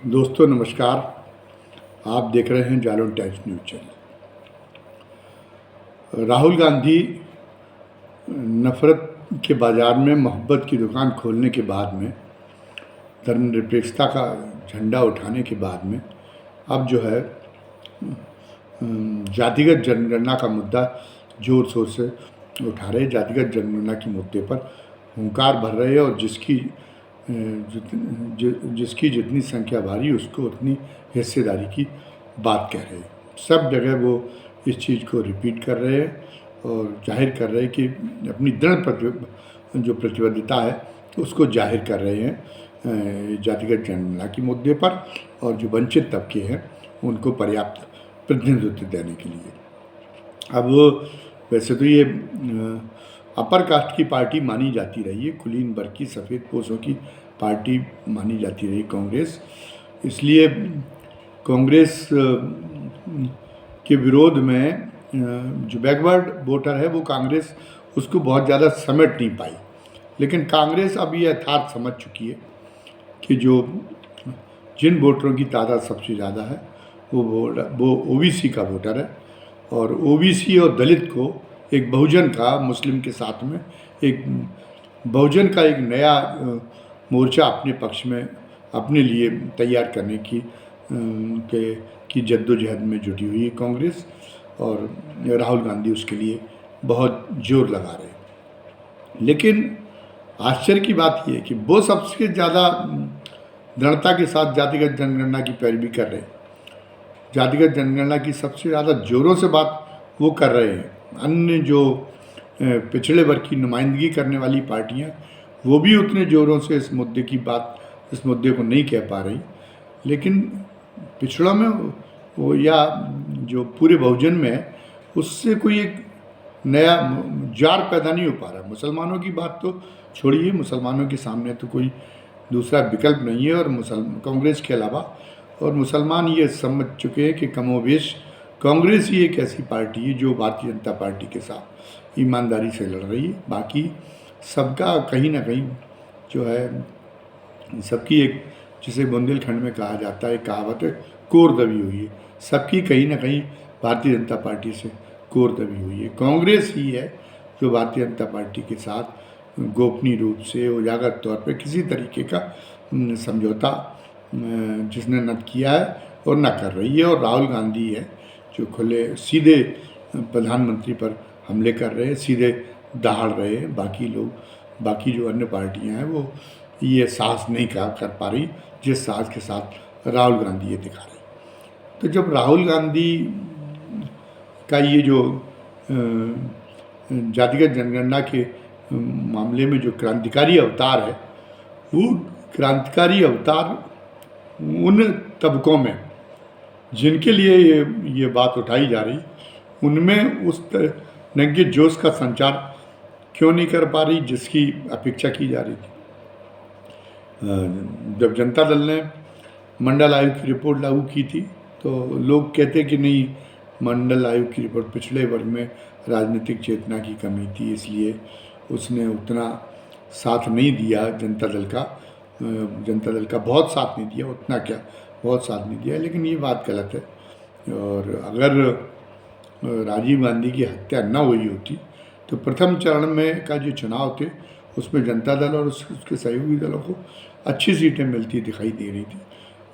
दोस्तों नमस्कार। आप देख रहे हैं Jalaun times news channel. Rahul Gandhi नफ़रत के बाज़ार में मोहब्बत की दुकान खोलने के बाद में, धर्मनिरपेक्षता का झंडा उठाने के बाद में अब जो है जातिगत जनगणना का मुद्दा ज़ोर शोर से उठा रहे। जातिगत जनगणना के मुद्दे पर हुंकार भर रहे हैं और जिसकी जितनी संख्या भारी उसको उतनी हिस्सेदारी की बात कह रहे हैं। सब जगह वो इस चीज़ को रिपीट कर रहे हैं और जाहिर कर रहे हैं कि अपनी जो प्रतिबद्धता है उसको जाहिर कर रहे हैं जातिगत जनगणना के मुद्दे पर, और जो वंचित तबके हैं उनको पर्याप्त प्रतिनिधित्व देने के लिए। अब वैसे तो ये अपर कास्ट की पार्टी मानी जाती रही है, कुलीन वर्ग की सफ़ेद पोशों की पार्टी मानी जाती रही कांग्रेस। इसलिए कांग्रेस के विरोध में जो बैकवर्ड वोटर है वो कांग्रेस उसको बहुत ज़्यादा समेट नहीं पाई। लेकिन कांग्रेस अब ये यथार्थ समझ चुकी है कि जिन वोटरों की तादाद सबसे ज़्यादा है वो ओबीसी का वोटर है, और ओबीसी और दलित को एक बहुजन का, मुस्लिम के साथ में एक बहुजन का एक नया मोर्चा अपने पक्ष में अपने लिए तैयार करने की जद्दोजहद में जुटी हुई है कांग्रेस, और राहुल गांधी उसके लिए बहुत जोर लगा रहे हैं। लेकिन आश्चर्य की बात यह है कि वो सबसे ज़्यादा दृढ़ता के साथ जातिगत जनगणना की पैरवी कर रहे हैं। जातिगत जनगणना की सबसे ज़्यादा जोरों से बात वो कर रहे हैं। अन्य जो पिछड़े वर्ग की नुमाइंदगी करने वाली पार्टियां, वो भी उतने ज़ोरों से इस मुद्दे को नहीं कह पा रही। लेकिन पिछड़ों में वो या जो पूरे बहुजन में है उससे कोई एक नया जार पैदा नहीं हो पा रहा। मुसलमानों की बात तो छोड़िए, मुसलमानों के सामने तो कोई दूसरा विकल्प नहीं है और कांग्रेस के अलावा, और मुसलमान ये समझ चुके हैं कि कमोबेश कांग्रेस ही एक ऐसी पार्टी है जो भारतीय जनता पार्टी के साथ ईमानदारी से लड़ रही है। बाकी सबका कहीं ना कहीं जो है, सबकी एक, जिसे बुंदेलखंड में कहा जाता है, कहावत है, कोर दबी हुई है। सबकी कहीं ना कहीं भारतीय जनता पार्टी से कोर दबी हुई है। कांग्रेस ही है जो भारतीय जनता पार्टी के साथ गोपनीय रूप से, उजागर तौर पर किसी तरीके का समझौता जिसने न किया है और न कर रही है। और राहुल गांधी है जो सीधे प्रधानमंत्री पर हमले कर रहे हैं, सीधे दहाड़ रहे हैं। बाकी जो अन्य पार्टियां हैं वो ये साहस नहीं कर पा रही जिस साहस के साथ राहुल गांधी ये दिखा रहे हैं। तो जब राहुल गांधी का ये जो जातिगत जनगणना के मामले में जो क्रांतिकारी अवतार है, वो क्रांतिकारी अवतार उन तबकों में जिनके लिए ये बात उठाई जा रही, उनमें उस तरह के जोश का संचार क्यों नहीं कर पा रही जिसकी अपेक्षा की जा रही थी। जब जनता दल ने मंडल आयोग की रिपोर्ट लागू की थी तो लोग कहते कि नहीं, मंडल आयोग की रिपोर्ट पिछड़े वर्ग में राजनीतिक चेतना की कमी थी, इसलिए उसने उतना साथ नहीं दिया जनता दल का बहुत साथ नहीं दिया, उतना क्या बहुत साथ नहीं दिया। लेकिन ये बात गलत है। और अगर राजीव गांधी की हत्या न हुई होती तो प्रथम चरण में का जो चुनाव थे उसमें जनता दल और उसके सहयोगी दलों को अच्छी सीटें मिलती दिखाई दे रही थी,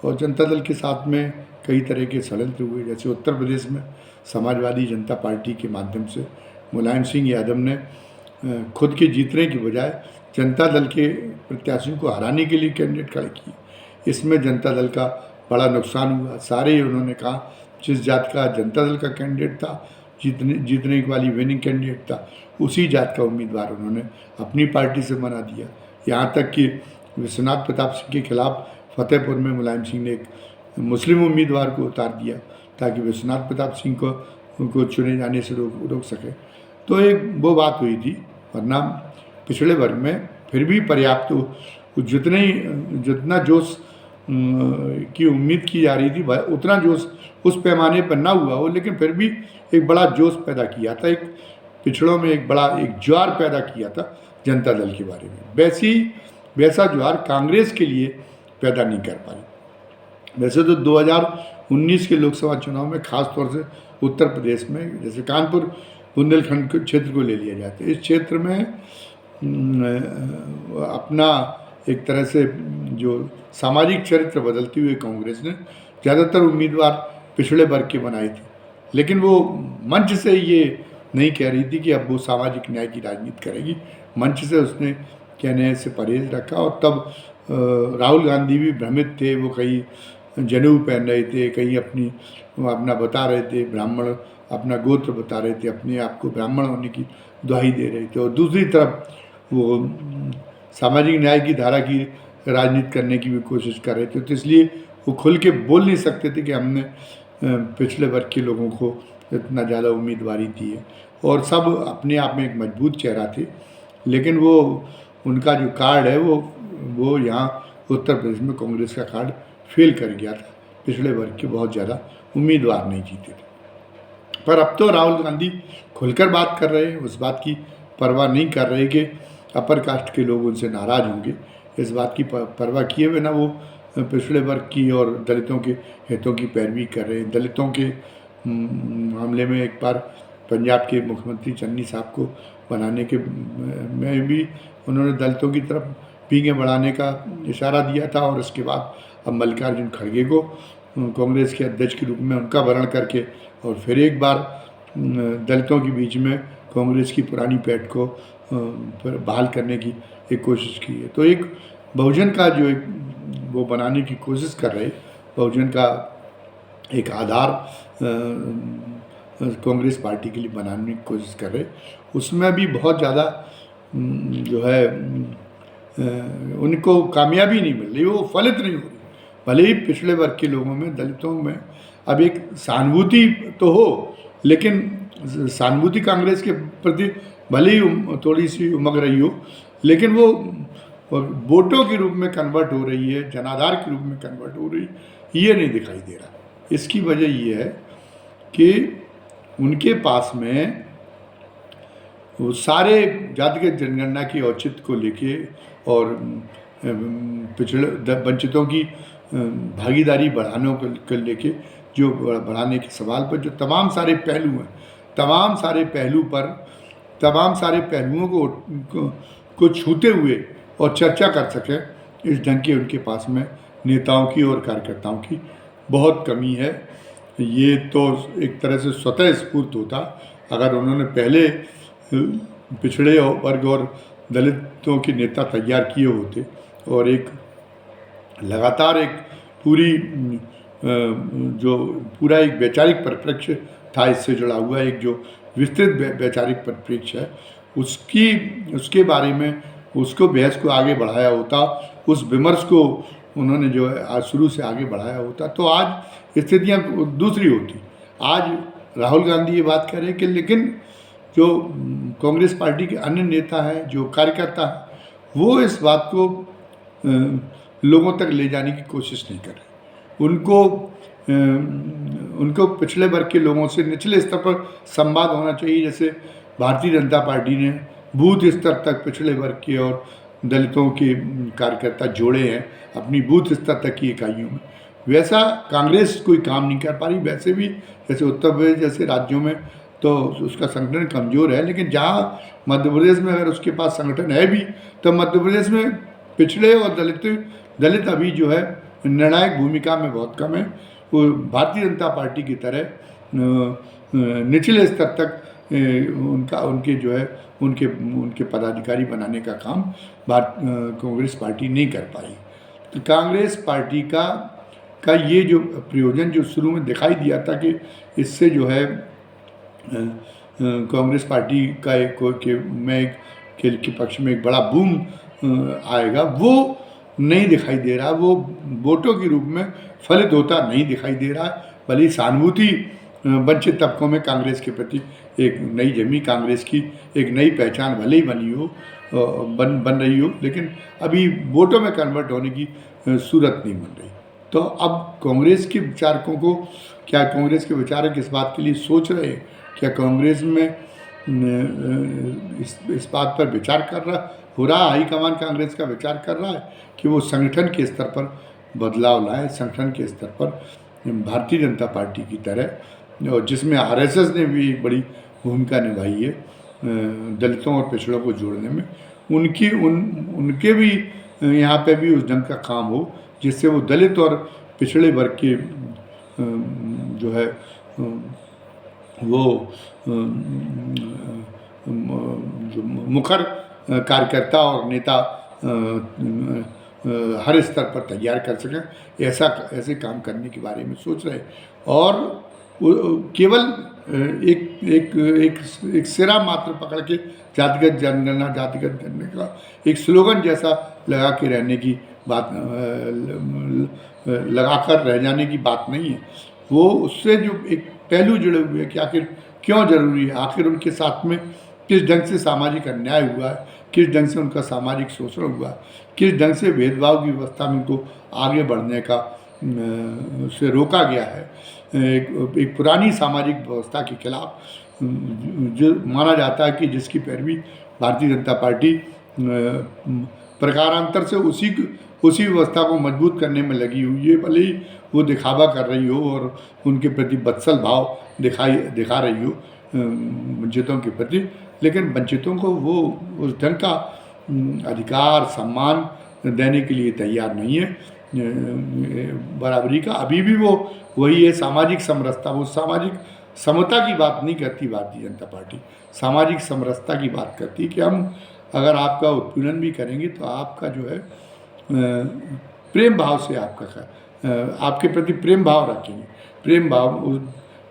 और जनता दल के साथ में कई तरह के षड्यंत्र हुए। जैसे उत्तर प्रदेश में समाजवादी जनता पार्टी के माध्यम से मुलायम सिंह यादव ने खुद के जीतने की बजाय जनता दल के प्रत्याशियों को हराने के लिए कैंडिडेट खड़े किए। इसमें जनता दल का बड़ा नुकसान हुआ। सारे उन्होंने कहा जिस जात का जनता दल का कैंडिडेट था, जीतने वाली विनिंग कैंडिडेट था, उसी जात का उम्मीदवार उन्होंने अपनी पार्टी से बना दिया। यहाँ तक कि विश्वनाथ प्रताप सिंह के खिलाफ फतेहपुर में मुलायम सिंह ने एक मुस्लिम उम्मीदवार को उतार दिया ताकि विश्वनाथ प्रताप सिंह को चुने जाने से रोक सके। तो एक वो बात हुई थी, वरना पिछड़े वर्ग में फिर भी पर्याप्त जितना जोश की उम्मीद की जा रही थी उतना जोश उस पैमाने पर ना हुआ हो, लेकिन फिर भी एक बड़ा जोश पैदा किया था, एक पिछड़ों में एक ज्वार पैदा किया था जनता दल के बारे में। वैसा ज्वार कांग्रेस के लिए पैदा नहीं कर पाई। वैसे तो 2019 के लोकसभा चुनाव में खास तौर से उत्तर प्रदेश में, जैसे कानपुर बुंदेलखंड के क्षेत्र को ले लिया जाता है, इस क्षेत्र में अपना एक तरह से जो सामाजिक चरित्र बदलती हुई कांग्रेस ने ज़्यादातर उम्मीदवार पिछड़े वर्ग के बनाए थे, लेकिन वो मंच से ये नहीं कह रही थी कि अब वो सामाजिक न्याय की राजनीति करेगी। मंच से उसने कहने से परहेज रखा, और तब राहुल गांधी भी भ्रमित थे, वो कहीं जनेऊ पहन रहे थे, कहीं अपना बता रहे थे ब्राह्मण, अपना गोत्र बता रहे थे, अपने आप को ब्राह्मण होने की दुहाई दे रहे थे, और दूसरी तरफ वो सामाजिक न्याय की धारा की राजनीति करने की भी कोशिश कर रहे थे। तो इसलिए वो खुल के बोल नहीं सकते थे कि हमने पिछले वर्ग के लोगों को इतना ज़्यादा उम्मीदवारी दी है, और सब अपने आप में एक मजबूत चेहरा थे, लेकिन वो उनका जो कार्ड है वो यहाँ उत्तर प्रदेश में कांग्रेस का कार्ड फेल कर गया था। पिछड़े वर्ग के बहुत ज़्यादा उम्मीदवार नहीं जीते थे। पर अब तो राहुल गांधी खुलकर बात कर रहे हैं, उस बात की परवाह नहीं कर रहे कि अपर कास्ट के लोग उनसे नाराज़ होंगे। इस बात की परवाह किए बिना वो पिछड़े वर्ग की और दलितों के हितों की पैरवी कर रहे हैं। दलितों के मामले में एक बार पंजाब के मुख्यमंत्री चन्नी साहब को बनाने के में भी उन्होंने दलितों की तरफ पींगे बढ़ाने का इशारा दिया था, और उसके बाद अब मल्लिकार्जुन खड़गे को कांग्रेस के अध्यक्ष के रूप में उनका वर्ण करके और फिर एक बार दलितों के बीच में कांग्रेस की पुरानी पैठ को फिर बहाल करने की एक कोशिश की है। तो एक बहुजन का जो एक वो बनाने की कोशिश कर रहे, बहुजन का एक आधार कांग्रेस पार्टी के लिए बनाने की कोशिश कर रहे, उसमें भी बहुत ज़्यादा जो है उनको कामयाबी नहीं मिल रही, वो फलित नहीं हो रही। भले ही पिछड़े वर्ग के लोगों में, दलितों में अब एक सहानुभूति तो हो, लेकिन सहानुभूति कांग्रेस के प्रति भले ही थोड़ी सी उमग रही हो, लेकिन वो वोटों के रूप में कन्वर्ट हो रही है, जनाधार के रूप में कन्वर्ट हो रही, ये नहीं दिखाई दे रहा। इसकी वजह ये है कि उनके पास में वो सारे जातिगत जनगणना की औचित्य को लेके और पिछड़े वंचितों की भागीदारी बढ़ाने को लेके जो बढ़ाने के सवाल पर जो तमाम सारे पहलू हैं, तमाम सारे पहलुओं को छूते हुए और चर्चा कर सके, इस ढंग के उनके पास में नेताओं की और कार्यकर्ताओं की बहुत कमी है। ये तो एक तरह से स्वतः स्फूर्त होता अगर उन्होंने पहले पिछड़े वर्ग और दलितों के नेता तैयार किए होते, और एक लगातार एक पूरा एक वैचारिक परिप्रेक्ष्य था इससे जुड़ा हुआ, एक जो विस्तृत वैचारिक परिप्रेक्ष्य है उसके बारे में उसको बहस को आगे बढ़ाया होता, उस विमर्श को उन्होंने जो है आज शुरू से आगे बढ़ाया होता, तो आज स्थितियाँ दूसरी होती। आज राहुल गांधी ये बात कह रहे हैं कि लेकिन जो कांग्रेस पार्टी के अन्य नेता हैं, जो कार्यकर्ता हैं, वो इस बात को लोगों तक ले जाने की कोशिश नहीं कर रहे। उनको पिछड़े वर्ग के लोगों से निचले स्तर पर संवाद होना चाहिए। जैसे भारतीय जनता पार्टी ने बूथ स्तर तक पिछड़े वर्ग के और दलितों के कार्यकर्ता जोड़े हैं अपनी बूथ स्तर तक की इकाइयों में, वैसा कांग्रेस कोई काम नहीं कर पा रही। वैसे भी जैसे उत्तर प्रदेश जैसे राज्यों में तो उसका संगठन कमज़ोर है, लेकिन जहाँ मध्य प्रदेश में अगर उसके पास संगठन है भी, तो मध्य प्रदेश में पिछड़े और दलित अभी जो है निर्णायक भूमिका में बहुत कम है। वो भारतीय जनता पार्टी की तरह निचले स्तर तक उनके पदाधिकारी बनाने का काम कांग्रेस पार्टी नहीं कर पाई। तो कांग्रेस पार्टी का ये जो प्रयोजन जो शुरू में दिखाई दिया था कि इससे जो है कांग्रेस पार्टी का के पक्ष में एक बड़ा बूम आएगा, वो नहीं दिखाई दे रहा। वो वोटों के रूप में फलित होता नहीं दिखाई दे रहा। भले ही सहानुभूति वंचित तबकों में कांग्रेस के प्रति एक नई जमी, कांग्रेस की एक नई पहचान भले ही बनी हो, बन रही हो, लेकिन अभी वोटों में कन्वर्ट होने की सूरत नहीं बन रही। तो अब कांग्रेस के विचारकों को, क्या कांग्रेस के विचारक इस बात के लिए सोच रहे हैं, क्या कांग्रेस में इस बात पर विचार हो रहा हाईकमान कांग्रेस का विचार कर रहा है कि वो संगठन के स्तर पर बदलाव लाएं संगठन के स्तर पर भारतीय जनता पार्टी की तरह, और जिसमें आरएसएस ने भी एक बड़ी भूमिका निभाई है दलितों और पिछड़ों को जोड़ने में। उनके भी यहाँ पे भी उस ढंग का काम हो जिससे वो दलित और पिछड़े वर्ग के जो है वो जो मुखर कार्यकर्ता और नेता हर स्तर पर तैयार कर सकें, ऐसे काम करने के बारे में सोच रहे। और केवल एक सिरा मात्र पकड़ के जातिगत जनगणना जातिगत करने का एक स्लोगन जैसा लगा के रहने की बात, लगाकर रह जाने की बात नहीं है। वो उससे जो एक पहलू जुड़े हुए हैं कि आखिर क्यों ज़रूरी है, आखिर उनके साथ में किस ढंग से सामाजिक अन्याय हुआ है, किस ढंग से उनका सामाजिक शोषण हुआ है, किस ढंग से भेदभाव की व्यवस्था में उनको आगे बढ़ने का से रोका गया है। एक पुरानी सामाजिक व्यवस्था के खिलाफ जो माना जाता है कि जिसकी पैरवी भारतीय जनता पार्टी प्रकारांतर से उसी व्यवस्था को मजबूत करने में लगी हुई है, भले ही वो दिखावा कर रही हो और उनके प्रति बत्सल भाव दिखा रही हो वंचितों के प्रति, लेकिन वंचितों को वो उस ढंग का अधिकार सम्मान देने के लिए तैयार नहीं है। बराबरी का अभी भी वो वही है, सामाजिक समरसता, वो सामाजिक समता की बात नहीं करती भारतीय जनता पार्टी, सामाजिक समरसता की बात करती कि हम अगर आपका उत्पीड़न भी करेंगे तो आपका जो है प्रेम भाव से आपके प्रति प्रेम भाव रखेंगे, प्रेम भाव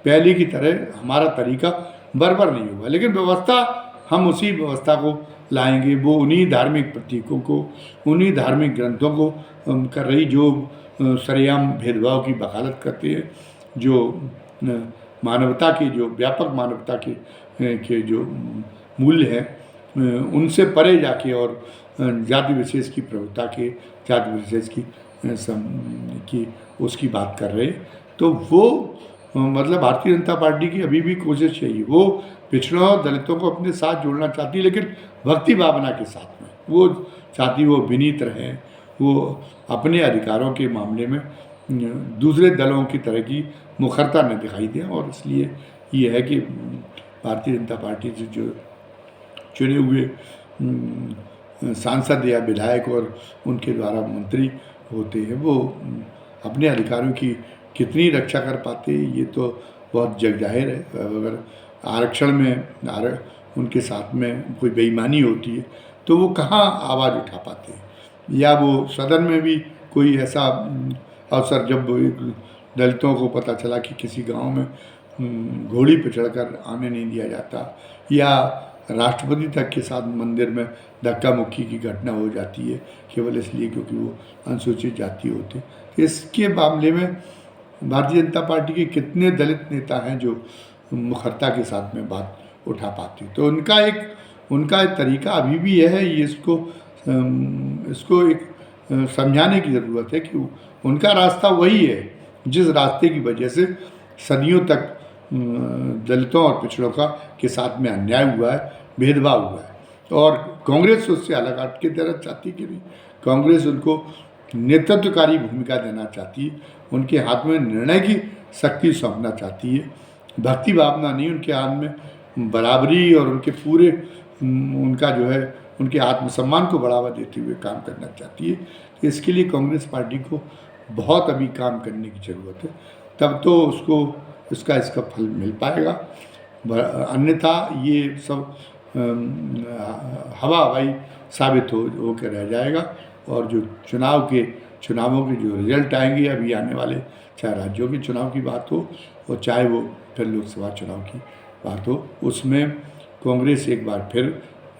पहले की तरह हमारा तरीका बराबर नहीं होगा, लेकिन व्यवस्था हम उसी व्यवस्था को लाएंगे, वो उन्हीं धार्मिक प्रतीकों को, उन्हीं धार्मिक ग्रंथों को कर रही जो सरेआम भेदभाव की वकालत करते हैं, जो मानवता के, जो व्यापक मानवता के जो मूल्य हैं उनसे परे जाके और जाति विशेष की प्रभुता के, जाति विशेष की उसकी बात कर रहे। तो वो मतलब भारतीय जनता पार्टी की अभी भी कोशिश यही, वो पिछड़ों और दलितों को अपने साथ जोड़ना चाहती है, लेकिन भक्ति भावना के साथ में वो चाहती, वो विनीत रहें, वो अपने अधिकारों के मामले में दूसरे दलों की तरह की मुखरता न दिखाई दें। और इसलिए ये है कि भारतीय जनता पार्टी से जो चुने हुए सांसद या विधायक और उनके द्वारा मंत्री होते हैं वो अपने अधिकारों की कितनी रक्षा कर पाते हैं ये तो बहुत जग जाहिर है। अगर आरक्षण में उनके साथ में कोई बेईमानी होती है तो वो कहाँ आवाज़ उठा पाते हैं, या वो सदन में भी कोई ऐसा अवसर जब दलितों को पता चला कि किसी गांव में घोड़ी पे चढ़कर आने नहीं दिया जाता, या राष्ट्रपति तक के साथ मंदिर में धक्का मुक्की की घटना हो जाती है केवल इसलिए क्योंकि वो अनुसूचित जाति होते। इसके मामले में भारतीय जनता पार्टी के कितने दलित नेता हैं जो मुखरता के साथ में बात उठा पाते। तो उनका एक तरीका अभी भी यह है, ये इसको एक समझाने की ज़रूरत है कि उनका रास्ता वही है जिस रास्ते की वजह से सदियों तक दलितों और पिछड़ों के साथ में अन्याय हुआ है, भेदभाव हुआ है। और कांग्रेस उससे अलग हट के देना चाहती कि नहीं, कांग्रेस उनको नेतृत्वकारी भूमिका देना चाहती है, उनके हाथ में निर्णय की शक्ति सौंपना चाहती है, भक्ति भावना नहीं, उनके हाथ में बराबरी और उनके पूरे उनका जो है उनके आत्मसम्मान को बढ़ावा देते हुए काम करना चाहती है। तो इसके लिए कांग्रेस पार्टी को बहुत अभी काम करने की ज़रूरत है, तब तो उसको इसका फल मिल पाएगा। अन्यथा ये सब हवाई साबित होकर रह जाएगा। और जो चुनावों के जो रिजल्ट आएंगे अभी आने वाले, चाहे राज्यों के चुनाव की बात हो और चाहे वो फिर लोकसभा चुनाव की बात हो, उसमें कांग्रेस एक बार फिर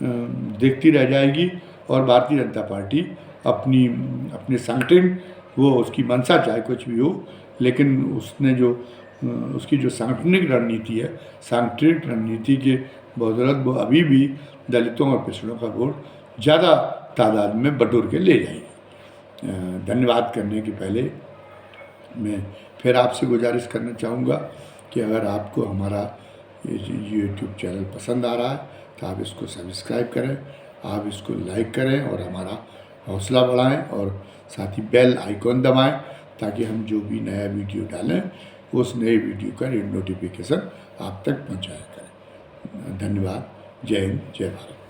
देखती रह जाएगी और भारतीय जनता पार्टी अपने संगठन, वो उसकी मंशा चाहे कुछ भी हो, लेकिन उसकी जो सांगठनिक रणनीति है, सांगठनिक रणनीति के बदौलत वो अभी भी दलितों और पिछड़ों का वोट ज़्यादा तादाद में बटोर के ले जाएगी। धन्यवाद करने के पहले मैं फिर आपसे गुजारिश करना चाहूँगा कि अगर आपको हमारा YouTube चैनल पसंद आ रहा है तो आप इसको सब्सक्राइब करें, आप इसको लाइक करें और हमारा हौसला बढ़ाएं और साथ ही बेल आइकॉन दबाएं ताकि हम जो भी नया वीडियो डालें उस नए वीडियो का नोटिफिकेशन आप तक पहुंचाया करें। धन्यवाद। जय हिंद, जय भारत।